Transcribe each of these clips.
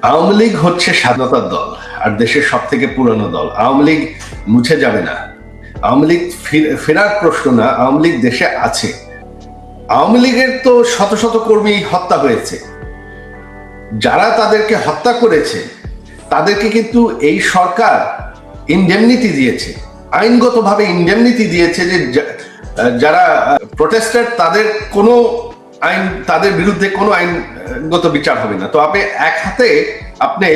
আওয়ামী লীগ হচ্ছে স্বাধীনতার দল আর দেশের সব থেকে পুরানো দল। আওয়ামী লীগ মুছে যাবে না। আওয়ামী লীগ ফেরার প্রশ্ন না। আওয়ামী লীগ দেশে আছে। আওয়ামী লীগের তো শত শত কর্মী হত্যা হয়েছে। যারা তাদেরকে হত্যা করেছে তাদেরকে কিন্তু এই সরকার ইনডেমনিটি দিয়েছে, আইনগতভাবে ইনডেমনিটি দিয়েছে যে যারা প্রোটেস্টার তাদের কোনো আইন, তাদের বিরুদ্ধে কোনো আইনগত বিচার হবে না। তো আপনি এক হাতে আপনি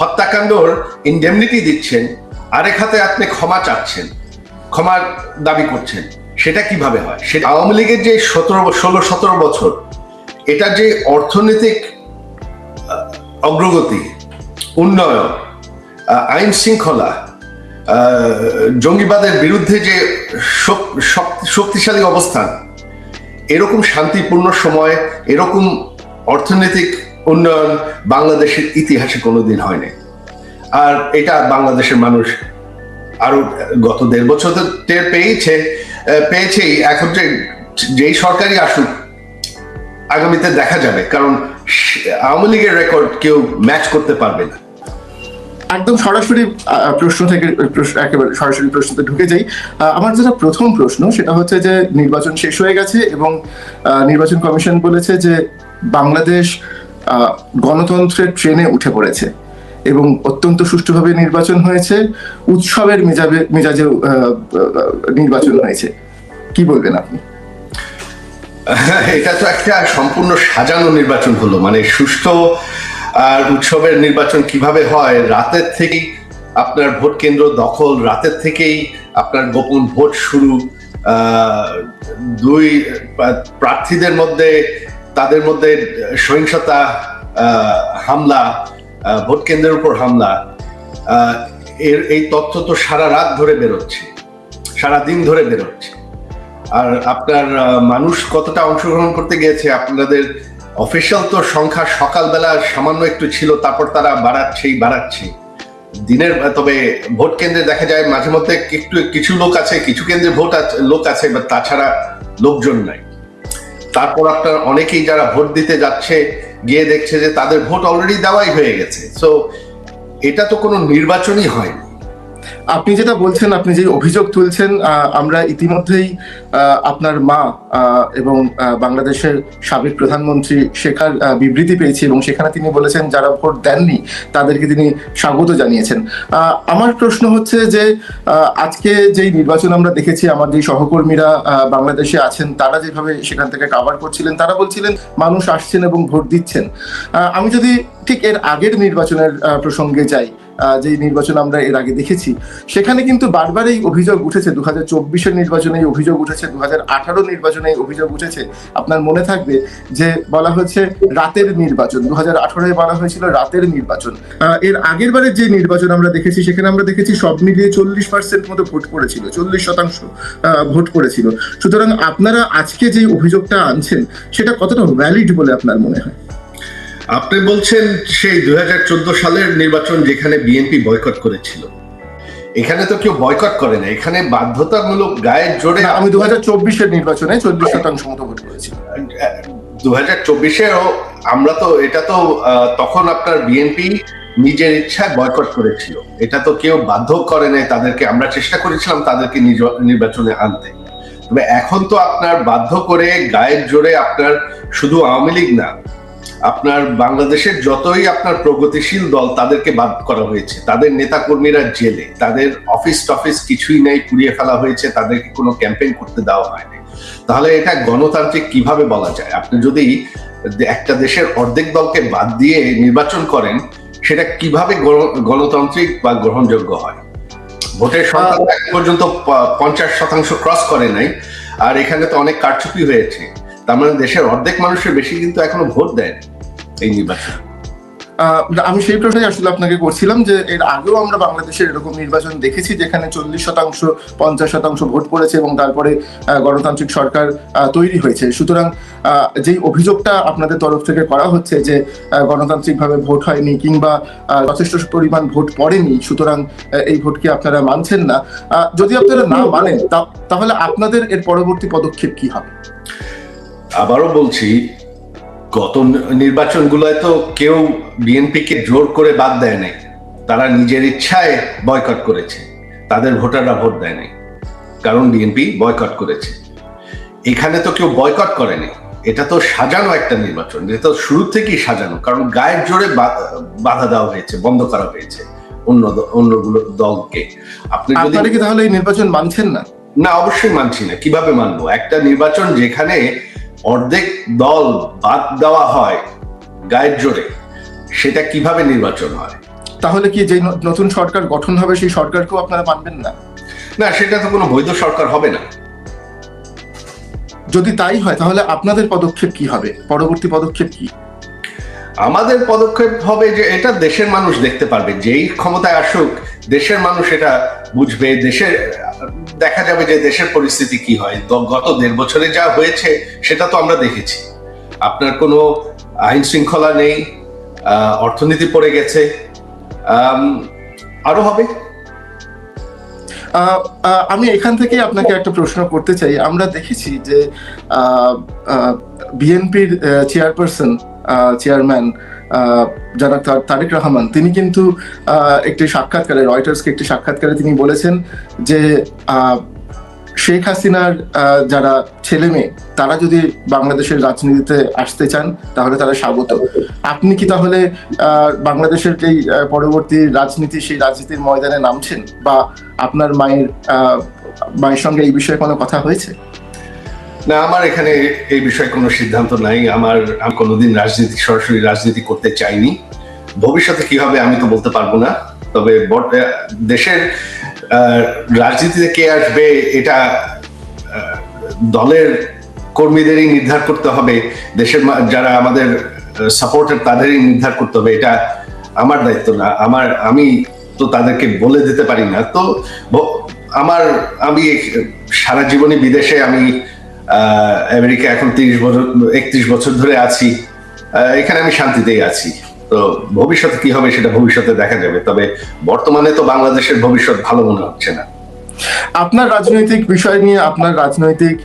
হত্যাকাণ্ডর ইনডেমনিটি দিচ্ছেন, আরেক হাতে আপনি ক্ষমা চাচ্ছেন, ক্ষমার দাবি করছেন। সেটা কিভাবে হয়? সেটা আওয়ামী লীগের যে 16-17 বছর, এটা যে অর্থনৈতিক অগ্রগতি, উন্নয়ন, আইন শৃঙ্খলা, জঙ্গিবাদের বিরুদ্ধে যে শক্তিশালী অবস্থান, এরকম শান্তিপূর্ণ সময়, এরকম অর্থনৈতিক উন্নয়ন বাংলাদেশের ইতিহাসে কোনোদিন হয়নি। আর এটা বাংলাদেশের মানুষ আরো গত 1.5 বছর টের পেয়েছেই। এখন যেই সরকারই আসুক আগামীতে দেখা যাবে, কারণ আওয়ামী লীগের রেকর্ড কেউ ম্যাচ করতে পারবে না। একদম সরাসরি প্রশ্ন থেকে একেবারে সরাসরি প্রশ্নতে ঢুকে যাই। আমার যেটা প্রথম প্রশ্ন সেটা হচ্ছে যে নির্বাচন শেষ হয়ে গেছে এবং নির্বাচন কমিশন বলেছে যে বাংলাদেশ গণতন্ত্রের ট্রেনে উঠে পড়েছে এবং অত্যন্ত সুষ্ঠুভাবে নির্বাচন হয়েছে, উৎসবের মেজাজে নির্বাচন হয়েছে। কি বলবেন আপনি? এটা তো একটা সম্পূর্ণ সাজানো নির্বাচন হলো, মানে সুষ্ঠু আর উৎসবের নির্বাচন কিভাবে হয়? রাতের থেকেই আপনার ভোট কেন্দ্র দখল, রাতের থেকেই আপনার গোপন ভোট শুরু, দুই প্রার্থীদের মধ্যে তাদের মধ্যে সহিংসতা, হামলা, ভোট কেন্দ্রের উপর হামলা। এই তথ্য তো সারা রাত ধরে বেরোচ্ছে, সারা দিন ধরে বেরোচ্ছে। আর আপনার মানুষ কতটা অংশগ্রহণ করতে গিয়েছে, আপনাদের অফিসিয়াল তো সংখ্যা সকালবেলা সামান্য একটু ছিল, তারপর তারা বাড়াচ্ছে দিনের। তবে ভোট কেন্দ্রে দেখা যায় মাঝে মধ্যে কিছু লোক আছে, কিছু কেন্দ্রে লোক আছে, বা তাছাড়া লোকজন নাই। তারপর আপনার অনেকেই যারা ভোট দিতে যাচ্ছে গিয়ে দেখছে যে তাদের ভোট অলরেডি দেওয়াই হয়ে গেছে। সো এটা তো কোনো নির্বাচনই হয়নি। আপনি যেটা বলছেন, আপনি যে অভিযোগ তুলছেন, আমরা ইতিমধ্যেই আপনার মা এবং বাংলাদেশের সাবেক প্রধানমন্ত্রী শেখার বিবৃতি পেয়েছি এবং সেখানে তিনি বলেছেন যারা ভোট দেননি তাদেরকে তিনি স্বাগত জানিয়েছেন। আমার প্রশ্ন হচ্ছে যে আজকে যেই নির্বাচন আমরা দেখেছি, আমার যে সহকর্মীরা বাংলাদেশে আছেন তারা যেভাবে সেখান থেকে কাভার করছিলেন, তারা বলছিলেন মানুষ আসছেন এবং ভোট দিচ্ছেন। আমি যদি ঠিক এর আগের নির্বাচনের প্রসঙ্গে যাই, যে নির্বাচন আমরা এর আগে দেখেছি, সেখানে কিন্তু বারবার এই অভিযোগ উঠেছে। 2024-এর নির্বাচনে অভিযোগ উঠেছে, 2018 নির্বাচনে অভিযোগ উঠেছে। আপনার মনে থাকবে যে বলা হয়েছে রাতের নির্বাচন, 2018-এ বলা হয়েছিল রাতের নির্বাচন। এর আগের বারের যে নির্বাচন আমরা দেখেছি, সেখানে আমরা দেখেছি সব মিলিয়ে 40% মতো ভোট পড়েছিল, 40% ভোট পড়েছিল। সুতরাং আপনারা আজকে যে অভিযোগটা আনছেন সেটা কতটা ভ্যালিড বলে আপনার মনে হয়? আপনি বলছেন সেই 2014 সালের নির্বাচন যেখানে বিএনপি বয়কট করেছিল। এখানে তো কেউ বয়কট করে না, এখানে বাধ্যতামূলক গায়ের জোরে। আমি 2024-এর নির্বাচনে 40% মতো ভোট করেছি। 2024-এও আমরা তো, এটা তো তখন আপনার বিএনপি নিজের ইচ্ছায় বয়কট করেছিল, এটা তো কেউ বাধ্য করে নাই তাদেরকে। আমরা চেষ্টা করেছিলাম তাদেরকে নির্বাচনে আনতে। তবে এখন তো আপনার বাধ্য করে গায়ের জোরে, আপনার শুধু আওয়ামী লীগ না, আপনার বাংলাদেশের যতই আপনার প্রগতিশীল দল তাদেরকে বাদ করা হয়েছে, তাদের নেতা কর্মীরা জেলে, তাদের অফিস টফিস কিছুই নেই, পুড়িয়ে ফেলা হয়েছে, তাদেরকে কোনো ক্যাম্পেইন করতে দেওয়া হয়নি। তাহলে এটা গণতান্ত্রিক কিভাবে বলা যায়? আপনি যদি একটা দেশের অর্ধেক দলকে বাদ দিয়ে নির্বাচন করেন, সেটা কিভাবে গণতান্ত্রিক বা গ্রহণযোগ্য হয়? ভোটের সংখ্যা এখন পর্যন্ত 50% ক্রস করে নাই, আর এখানে তো অনেক কারচুপি হয়েছে। তার মানে দেশের অর্ধেক মানুষের বেশি কিন্তু এখনো ভোট দেয় এই নির্বাচন। আমি সেই প্রশ্নই আসলে আপনাকে করছিলাম যে এর আগেও আমরা বাংলাদেশের এরকম নির্বাচন দেখেছি যেখানে 40%, 50% ভোট পড়েছে এবং তারপরে গণতান্ত্রিক সরকার তৈরি হয়েছে। সুতরাং যেই অভিযোগটা আপনাদের তরফ থেকে করা হচ্ছে যে গণতান্ত্রিকভাবে ভোট হয়নি কিংবা যথেষ্ট পরিমাণ ভোট পড়েনি, সুতরাং এই ভোটকে আপনারা মানছেন না, যদি আপনারা না মানেন তাহলে আপনাদের এর পরবর্তী পদক্ষেপ কি হবে? আবারও বলছি, গত নির্বাচনগুলোয় তো কেউ বিএনপিকে জোর করে বাদ দেয় নাই, তারা নিজের ইচ্ছায় বয়কট করেছে, তাদের ভোটাররা ভোট দেয় নাই কারণ বিএনপি বয়কট করেছে। এখানে তো কেউ বয়কট করেনি, এটা তো সাজানো একটা নির্বাচন, এটা তো শুরু থেকেই সাজানো, কারণ গায়ের জোরে বাধা দেওয়া হয়েছে, বন্ধ করা হয়েছে অন্যগুলো দলকে। আপনারা কি তাহলে এই নির্বাচন মানছেন না? না, অবশ্যই মানছি না। কিভাবে মানবো একটা নির্বাচন যেখানে অর্ধেক দল বাদ দেওয়া হয় গায়ের জোরে? সেটা কিভাবে নির্বাচন হয়? তাহলে কি যে নতুন সরকার গঠন হবে সেই সরকারকেও আপনারা মানবেন না? না, সেটা তো কোনো বৈধ সরকার হবে না। যদি তাই হয় তাহলে আপনাদের পদক্ষেপ কি হবে, পরবর্তী পদক্ষেপ কি? আমাদের পদক্ষেপ হবে যে এটা দেশের মানুষ দেখতে পারবে, যেই ক্ষমতায় আসুক দেশের মানুষ এটা বুঝবে, দেশের দেখা যাবে যে দেশের পরিস্থিতি কি হয়। গত 1.5 বছরে যা হয়েছে সেটা তো আমরা দেখেছি। আপনার কোনো আইন শৃঙ্খলা নেই, অর্থনীতি পড়ে গেছে, আরো হবে। আমি এখান থেকে আপনাকে একটা প্রশ্ন করতে চাই। আমরা দেখেছি যে বিএনপির চেয়ারম্যান যারা তারেক রহমান, তিনি কিন্তু একটি সাক্ষাৎকারে, রয়টার্সকে একটি সাক্ষাৎকারে তিনি বলেছেন যে শেখ হাসিনার যারা ছেলে মেয়ে তারা যদি বাংলাদেশের রাজনীতিতে আসতে চান তাহলে তারা স্বাগত। আপনি কি তাহলে বাংলাদেশের যেই পরবর্তী রাজনীতি, সেই রাজনীতির ময়দানে নামছেন, বা আপনার মায়ের সঙ্গে এই বিষয়ে কোনো কথা হয়েছে? না, আমার এখানে এই বিষয়ে কোনো সিদ্ধান্ত নাই। আমি কোনোদিন সরাসরি রাজনীতি করতে চাইনি। ভবিষ্যতে কি হবে আমি তো বলতে পারবো না। তবে দেশের রাজনীতিতে কে আসবে এটা দলের কর্মীদেরই নির্ধার করতে হবে, দেশের যারা আমাদের সাপোর্টার তাদেরই নির্ধার করতে হবে। এটা আমার দায়িত্ব না। আমি তো তাদেরকে বলে দিতে পারি না। তো আমি সারা জীবনই বিদেশে, আমি আমেরিকা এখন 31 বছর ধরে আছি, এখানে আমি শান্তিতেই আছি। তো ভবিষ্যতে কি হবে সেটা ভবিষ্যতে দেখা যাবে। তবে বর্তমানে তো বাংলাদেশের ভবিষ্যৎ ভালো মনে হচ্ছে না। আপনার রাজনৈতিক বিষয় নিয়ে, আপনার রাজনৈতিক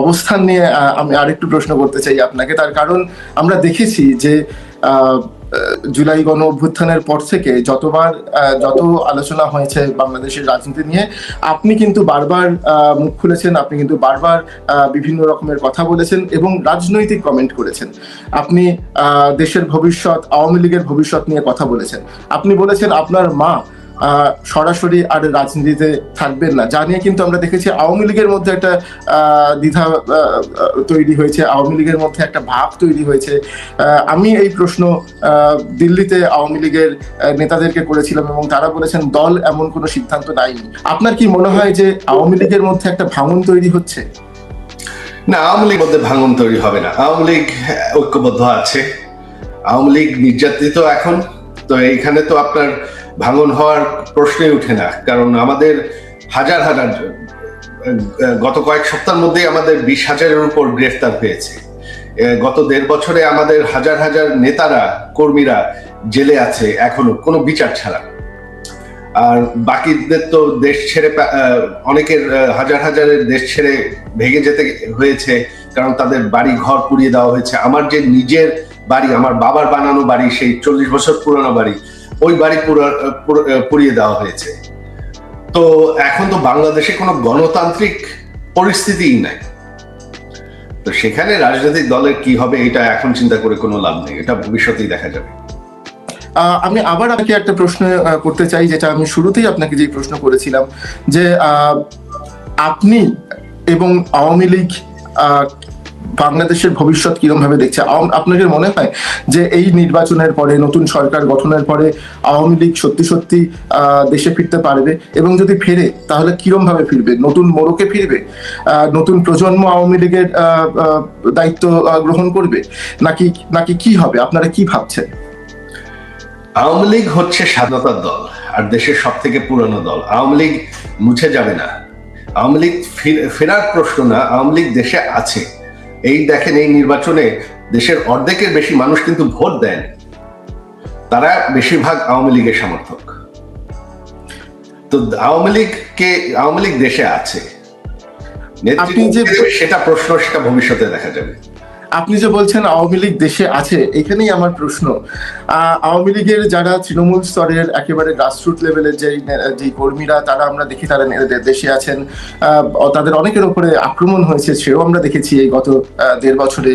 অবস্থান নিয়ে আমি আরেকটু প্রশ্ন করতে চাই আপনাকে। তার কারণ আমরা দেখেছি যে জুলাই গণ অভ্যুত্থানের পর থেকে যত আলোচনা হয়েছে বাংলাদেশের রাজনীতি নিয়ে, আপনি কিন্তু বারবার মুখ খুলেছেন, আপনি কিন্তু বারবার বিভিন্ন রকমের কথা বলেছেন এবং রাজনৈতিক কমেন্ট করেছেন। আপনি দেশের ভবিষ্যৎ, আওয়ামী লীগের ভবিষ্যৎ নিয়ে কথা বলেছেন। আপনি বলেছেন আপনার মা সরাসরি আর রাজনীতিতে থাকবেন না, যা নিয়ে কিন্তু আমরা দেখেছি আওয়ামী লীগের মধ্যে একটা দ্বিধা তৈরি হয়েছে, আওয়ামী লীগের মধ্যে একটা ভাব তৈরি হয়েছে। আমি এই প্রশ্ন দিল্লিতে আওয়ামী লীগের নেতাদেরকে করেছিলাম এবং তারা বলেছেন দল এমন কোনো সিদ্ধান্ত নেয়নি। আপনার কি মনে হয় যে আওয়ামী লীগের মধ্যে একটা ভাঙন তৈরি হচ্ছে? না, আওয়ামী লীগের মধ্যে ভাঙন তৈরি হবে না। আওয়ামী লীগ ঐক্যবদ্ধ আছে, আওয়ামী লীগ নির্যাতিত এখন। তো এইখানে তো আপনার ভাঙন হওয়ার প্রশ্নই উঠে না, কারণ আমাদের হাজার গত কয়েক সপ্তাহের মধ্যেই আমাদের 20,000-এর উপর গ্রেফতার হয়েছে। গত 1.5 বছরে আমাদের হাজার নেতারা, কর্মীরা জেলে আছে এখনো কোনো বিচার ছাড়া। আর বাকিদের তো দেশ ছেড়ে, অনেকের হাজারের দেশ ছেড়ে ভেঙে যেতে হয়েছে, কারণ তাদের বাড়ি ঘর পুড়িয়ে দেওয়া হয়েছে। আমার যে নিজের বাড়ি, আমার বাবার বানানো বাড়ি, সেই 40 বছর পুরানো বাড়ি, ওই বাড়ি পুড়িয়ে দেওয়া হয়েছে। তো এখন তো বাংলাদেশে কোনো গণতান্ত্রিক পরিস্থিতিই নাই। তো সেখানে রাজনৈতিক দলের কি হবে এটা এখন চিন্তা করে কোনো লাভ নেই, এটা ভবিষ্যতেই দেখা যাবে। আমি আবার আপনাকে একটা প্রশ্ন করতে চাই, যেটা আমি শুরুতেই আপনাকে যে প্রশ্ন করেছিলাম, যে আপনি এবং আওয়ামী লীগ বাংলাদেশের ভবিষ্যৎ কিরকম ভাবে দেখছে? আপনাকে মনে হয় যে এই নির্বাচনের পরে, নতুন সরকার গঠনের পরে আওয়ামী লীগ সত্যি দেশে ফিরতে পারবে? এবং যদি ফেরে তাহলে কিরকম ভাবে ফিরবে? নতুন মোড়কে ফিরবে? নতুন প্রজন্ম আওয়ামী লীগের দায়িত্ব গ্রহণ করবে, নাকি কি হবে? আপনারা কি ভাবছেন? আওয়ামী লীগ হচ্ছে স্বাধীনতার দল আর দেশের সব থেকে পুরনো দল। আওয়ামী লীগ মুছে যাবে না। আওয়ামী লীগ ফেরার প্রশ্ন না, আওয়ামী লীগ দেশে আছে। এই দেখেন, এই নির্বাচনে দেশের অর্ধেকের বেশি মানুষ কিন্তু ভোট দেন, তারা বেশিরভাগ আওয়ামী লীগের সমর্থক। তো আওয়ামী লীগ দেশে আছে, নেতৃত্ব সেটা প্রশ্ন, সেটা ভবিষ্যতে দেখা যাবে। আপনি যে বলছেন আওয়ামী লীগ দেশে আছে, এখানেই আমার প্রশ্ন। আওয়ামী লীগের যারা তৃণমূল স্তরের একেবারে গ্রাসরুট লেভেলের যে কর্মীরা, তারা আমরা দেখি তারা দেশে আছেন। তাদের অনেকের উপরে আক্রমণ হয়েছে, সেও আমরা দেখেছি এই গত 1.5 বছরে।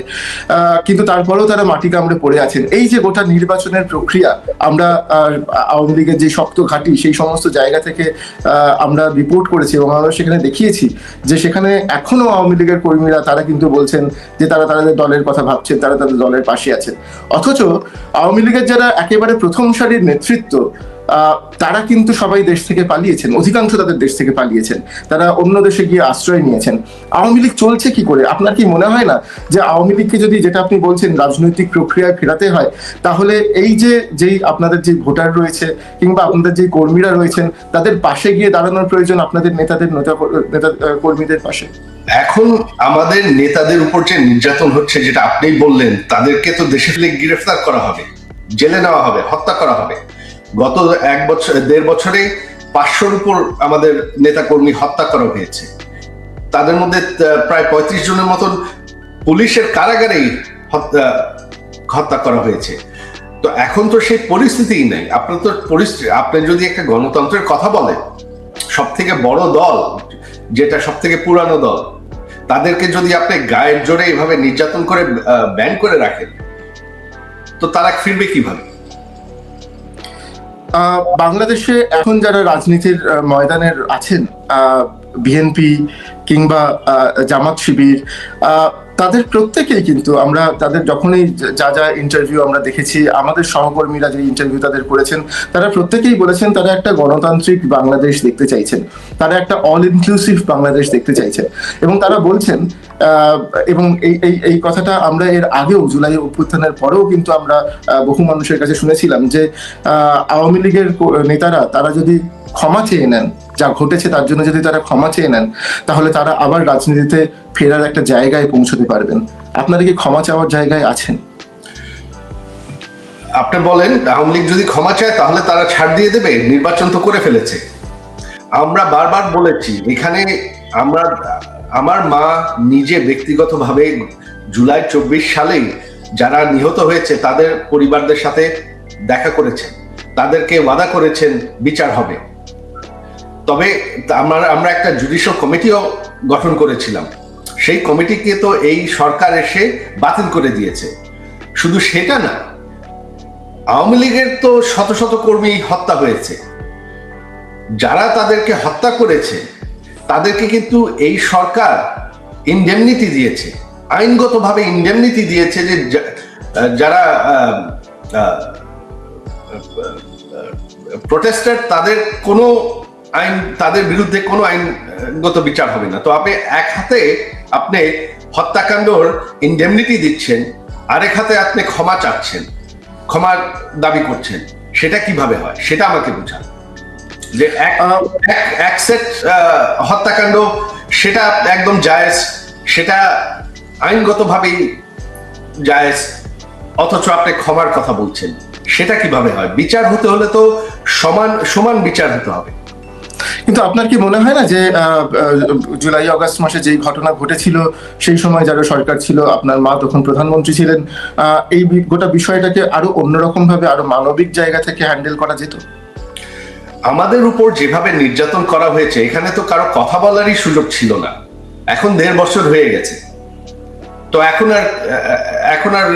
কিন্তু তারপরেও তারা মাটি কামড়ে পড়ে আছেন। এই যে গোটা নির্বাচনের প্রক্রিয়া, আমরা আওয়ামী লীগের যে শক্ত ঘাঁটি, সেই সমস্ত জায়গা থেকে আমরা রিপোর্ট করেছি এবং আমরা সেখানে দেখিয়েছি যে সেখানে এখনো আওয়ামী লীগের কর্মীরা তারা কিন্তু বলছেন যে তারা তাদের দলের কথা ভাবছেন, তারা তাদের দলের পাশে আছেন। অথচ আওয়ামী লীগের যারা একেবারে প্রথম সারির নেতৃত্ব, তারা কিন্তু সবাই দেশ থেকে পালিয়েছেন, অধিকাংশ তাদের দেশ থেকে পালিয়েছেন, তারা অন্য দেশে গিয়ে আশ্রয় নিয়েছেন। আওয়ামী লীগ চলছে কি করে? আপনার কি মনে হয় না যে আওয়ামী লীগকে যদি, যেটা আপনি বলছেন, রাজনৈতিক প্রক্রিয়ায় ফেরাতে হয়, তাহলে এই যেই আপনাদের যে ভোটার রয়েছে কিংবা আপনাদের যে কর্মীরা রয়েছেন, তাদের পাশে গিয়ে দাঁড়ানোর প্রয়োজন, আপনাদের নেতা কর্মীদের পাশে? এখন আমাদের নেতাদের উপর যে নির্যাতন হচ্ছে, যেটা আপনি বললেন, তাদেরকে তো দেশে ফেলে গ্রেফতার করা হবে, জেলে নেওয়া হবে, হত্যা করা হবে। গত 1.5 বছরে 500-র উপর আমাদের নেতা কর্মী হত্যা করা হয়েছে। তাদের মধ্যে প্রায় 35 জনের মতন পুলিশের কারাগারেই হত্যা করা হয়েছে। তো এখন তো সেই পরিস্থিতিই নাই। আপনি যদি একটা গণতন্ত্রের কথা বলেন, সব থেকে বড় দল, যেটা সব থেকে পুরানো দল, তাদেরকে যদি আপনি গায়ের জোরে এভাবে নির্যাতন করে ব্যান করে রাখেন, তো তারা ফিরবে কিভাবে? বাংলাদেশে এখন যারা রাজনীতির ময়দানের আছেন, বিএনপি কিংবা জামাত শিবির, তাদের প্রত্যেকেই কিন্তু, আমরা তাদের যখনই যা ইন্টারভিউ আমরা দেখেছি, আমাদের সহকর্মীরা যে ইন্টারভিউ তাদের করেছেন, তারা প্রত্যেকেই বলেছেন তারা একটা গণতান্ত্রিক বাংলাদেশ দেখতে চাইছেন, তারা একটা অল ইনক্লুসিভ বাংলাদেশ দেখতে চাইছেন। এবং তারা বলছেন, এবং এই কথাটা আমরা এর আগেও, জুলাই অভ্যুত্থানের পরেও কিন্তু আমরা বহু মানুষের কাছে শুনেছিলাম যে আওয়ামী লীগের নেতারা, তারা যদি ক্ষমা চেয়ে নেন, যা ঘটেছে তার জন্য যদি তারা ক্ষমা চেয়ে নেন, তাহলে তারা আবার রাজনীতিতে ফেরার একটা জায়গায় পৌঁছতে পারবেন। আপনারা কি ক্ষমা চাওয়ার জায়গায় আছেন? আপনি বলেন, আওয়ামী লীগ যদি ক্ষমা চায় তাহলে তারা ছাড় দিয়ে দেবে? নির্বাচন তো করে ফেলেছে। আমরা বারবার বলেছি, এখানে আমার মা নিজে ব্যক্তিগতভাবে জুলাই 24 সালেই যারা নিহত হয়েছে তাদের পরিবারদের সাথে দেখা করেছেন, তাদেরকে ওয়াদা করেছেন বিচার হবে। তবে আমরা একটা জুডিশিয়াল কমিটিও গঠন করেছিলাম, সেই কমিটিকে তো এই সরকার এসে বাতিল করে দিয়েছে। শুধু সেটা না, আওয়ামী লীগের তো শত শত কর্মী হত্যা হয়েছে। যারা তাদেরকে হত্যা করেছে তাদেরকে কিন্তু এই সরকার ইনডেমনিটি দিয়েছে, আইনগতভাবে ইনডেমনিটি দিয়েছে, যে যারা প্রোটেস্টার, তাদের বিরুদ্ধে কোনো আইনগত বিচার হবে না। তো আপনি এক হাতে আপনি হত্যাকাণ্ডর ইনডেমনিটি দিচ্ছেন, আরেক হাতে আপনি ক্ষমা চাচ্ছেন, ক্ষমার দাবি করছেন। সেটা কিভাবে হয় সেটা আমাকে বোঝান। যে এক সেট হত্যাকাণ্ড, সেটা একদম জায়েজ, সেটা আইনগতভাবেই জায়েজ, অথচ আপনি ক্ষমার কথা বলছেন। সেটা কিভাবে হয়? বিচার হতে হলে তো সমান বিচার হতে হবে। কিন্তু আপনার কি মনে হয় না যে জুলাই আগস্ট মাসে যেই ঘটনা ঘটেছিল, সেই সময় যারা সরকার ছিল, আপনার মা তখন প্রধানমন্ত্রী ছিলেন, এই গোটা বিষয়টাকে আরো অন্যরকম ভাবে, আরো মানবিক জায়গা থেকে হ্যান্ডেল করা যেত? আমাদের উপর যেভাবে নির্যাতন করা হয়েছে, এখানে তো কারো কথা বলারই সুযোগ ছিল না। এখন 1.5 বছর হয়ে গেছে, তো এখন আর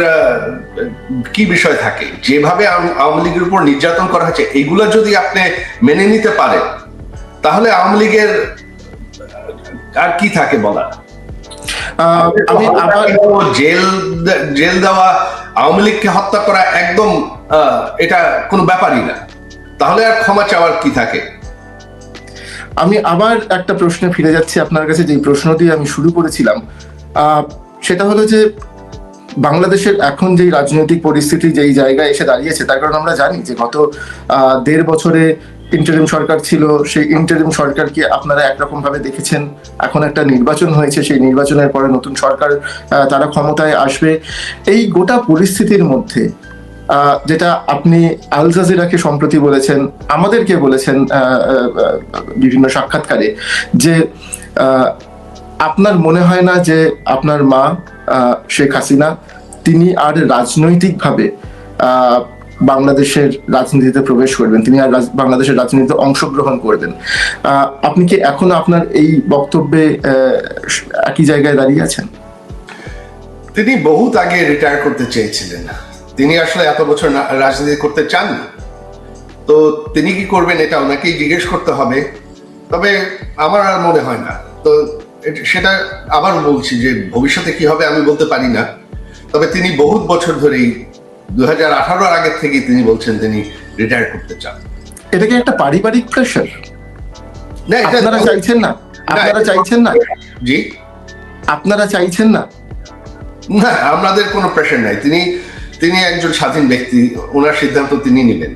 কি বিষয় থাকে? যেভাবে আওয়ামী লীগের উপর নির্যাতন করা হয়েছে, এগুলো যদি আপনি মেনে নিতে পারেন, তাহলে আওয়ামী লীগের আর কি থাকে বলার? আমি আবার জেল দেওয়া, আওয়ামী লীগকে হত্যা করা একদম এটা কোনো ব্যাপারই না। তাহলে আর ক্ষমা চাওয়ার কি থাকে? আমি আবার একটা প্রশ্নে ফিরে যাচ্ছি আপনার কাছে, যে প্রশ্ন দিয়ে আমি শুরু করেছিলাম। সেটা হলো যে বাংলাদেশের এখন যেই রাজনৈতিক পরিস্থিতি যেই জায়গায় এসে দাঁড়িয়েছে, তার কারণ আমরা জানি যে গত 1.5 বছরে ইন্টারিম সরকার ছিল, সেই ইন্টারিম সরকারকে আপনারা একরকম ভাবে দেখেছেন। এখন একটা নির্বাচন হয়েছে, সেই নির্বাচনের পরে নতুন সরকার তারা ক্ষমতায় আসবে। এই গোটা পরিস্থিতির মধ্যে যেটা আপনি আল জাজিরাকে সম্প্রতি বলেছেন, আমাদেরকে বলেছেন বিভিন্ন সাক্ষাৎকারে, যে আপনার মনে হয় না যে আপনার মা শেখ হাসিনা তিনি আর রাজনৈতিকভাবে বাংলাদেশের রাজনীতিতে প্রবেশ করবেন, তিনি আর বাংলাদেশের রাজনীতিতে অংশগ্রহণ করবেন। আপনি কি এখনো আপনার এই বক্তব্যে একই জায়গায় দাঁড়িয়ে আছেন? তিনি বহুত আগে রিটায়ার করতে চেয়েছিলেন, তিনি আসলে এত বছর রাজনীতি করতে চান না। তো তিনি কি করবেন এটা ওনাকেই জিজ্ঞেস করতে হবে, তবে আমার আর মনে হয় না। তো সেটা আবার বলছি যে ভবিষ্যতে কি হবে আমি বলতে পারি না, তবে তিনি বহুত বছর ধরেই 2018 আগের থেকেই তিনি বলছেন তিনি রিটায়ার করতে চান। এটা কি একটা পারিবারিক প্রেশার? না, এটা আপনারা চাইছেন না? আপনারা চাইছেন না? জি, আপনারা চাইছেন না? না, আমাদের কোনো প্রেশার নাই। তিনি একজন স্বাধীন ব্যক্তি, ওনার সিদ্ধান্ত তিনি নেবেন।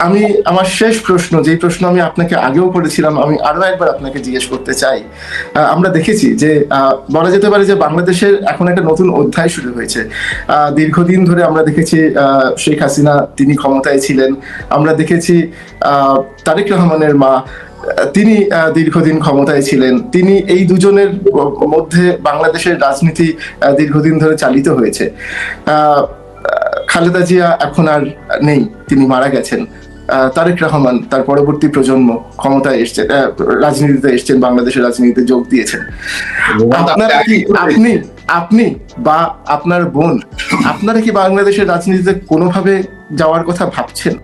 আমি আমার শেষ প্রশ্ন, যেই প্রশ্ন আমি আপনাকে আগেও করেছিলাম, আমি আরো একবার আপনাকে জিজ্ঞেস করতে চাই। আমরা দেখেছি যে বলা যেতে পারে যে বাংলাদেশের এখন একটা নতুন অধ্যায় শুরু হয়েছে। দীর্ঘদিন ধরে আমরা দেখেছি শেখ হাসিনা তিনি ক্ষমতায় ছিলেন, আমরা দেখেছি তারেক রহমানের মা তিনি দীর্ঘদিন ক্ষমতায় ছিলেন। তিনি এই দুজনের মধ্যে বাংলাদেশের রাজনীতি দীর্ঘদিন ধরে চালিত হয়েছে। খালেদা জিয়া এখন আর নেই, তিনি মারা গেছেন। তারেক রহমান তার পরবর্তী প্রজন্ম ক্ষমতায় এসছেন, রাজনীতিতে এসছেন, বাংলাদেশের রাজনীতিতে যোগ দিয়েছেন। আপনারা কি আপনি বা আপনার বোন, আপনারা কি বাংলাদেশের রাজনীতিতে কোনোভাবে যাওয়ার কথা ভাবছেন?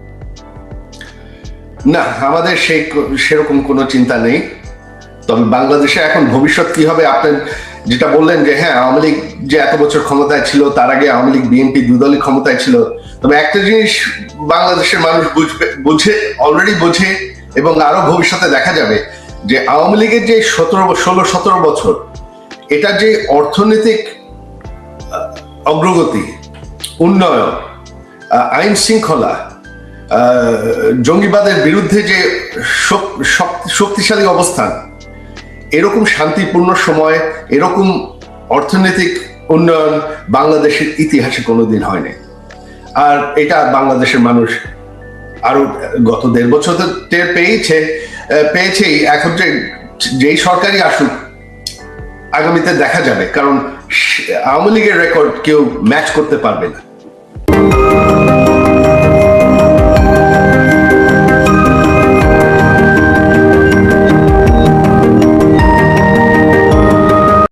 না, আমাদের সেরকম কোনো চিন্তা নেই। তবে বাংলাদেশে এখন ভবিষ্যৎ কি হবে, আপনার যেটা বললেন যে হ্যাঁ আওয়ামী লীগ যে এত বছর ক্ষমতায় ছিল, তার আগে আওয়ামী লীগ বিএনপি দুদলই ক্ষমতায় ছিল। তবে একটা জিনিস বাংলাদেশের মানুষ অলরেডি বোঝে, এবং আরো ভবিষ্যতে দেখা যাবে যে আওয়ামী লীগের যে 16-17 বছর, এটা যে অর্থনৈতিক অগ্রগতি, উন্নয়ন, আইন শৃঙ্খলা, জঙ্গিবাদের বিরুদ্ধে যে শক্তিশালী অবস্থান, এরকম শান্তিপূর্ণ সময়, এরকম অর্থনৈতিক উন্নয়ন বাংলাদেশের ইতিহাসে কোনোদিন হয়নি। আর এটা বাংলাদেশের মানুষ আরো গত 1.5 বছর টের পেয়েছেই। এখন যেই সরকারই আসুক আগামীতে দেখা যাবে, কারণ আওয়ামী লীগের রেকর্ড কেউ ম্যাচ করতে পারবে না।